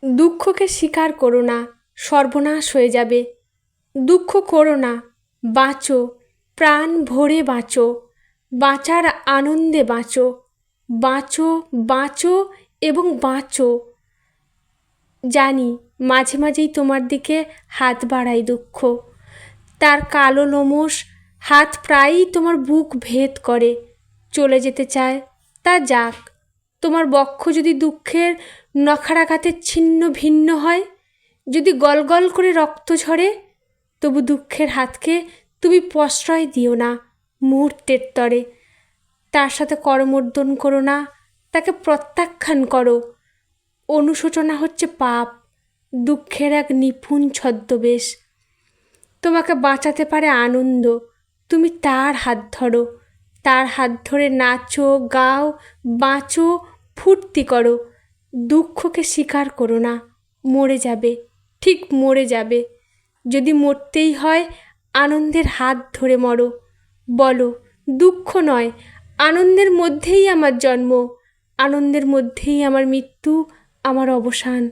দুঃখকে স্বীকার করো না, সর্বনাশ হয়ে যাবে। দুঃখ করো না, বাঁচো, প্রাণ ভরে বাঁচো, বাঁচার আনন্দে বাঁচো, বাঁচো, বাঁচো এবং বাঁচো। জানি মাঝে মাঝেই তোমার দিকে হাত বাড়ায় দুঃখ, তার কালো লোমশ হাত প্রায়ই তোমার বুক ভেদ করে, চলে যেতে চায়। তা যাক, তোমার বক্ষ যদি দুঃখের নখারাঘাতে ছিন্ন ভিন্ন হয়, যদি গলগল করে রক্ত ঝরে, তবু দুঃখের হাতকে তুমি প্রশ্রয় দিও না মুহূর্তের তরে। তার সাথে করমর্দন করো না, তাকে প্রত্যাখ্যান করো। অনুশোচনা হচ্ছে পাপ, দুঃখের এক নিপুণ ছদ্মবেশ। তোমাকে বাঁচাতে পারে আনন্দ, তুমি তার হাত ধরো, তার হাত ধরে নাচো, গাও, বাঁচো, ফুর্তি করো। দুঃখকে স্বীকার করো না, মরে যাবে, ঠিক মরে যাবে। যদি মরতেই হয় আনন্দের হাত ধরে মরো। বলো, দুঃখ নয়, আনন্দের মধ্যেই আমার জন্ম, আনন্দের মধ্যেই আমার মৃত্যু, আমার অবসান।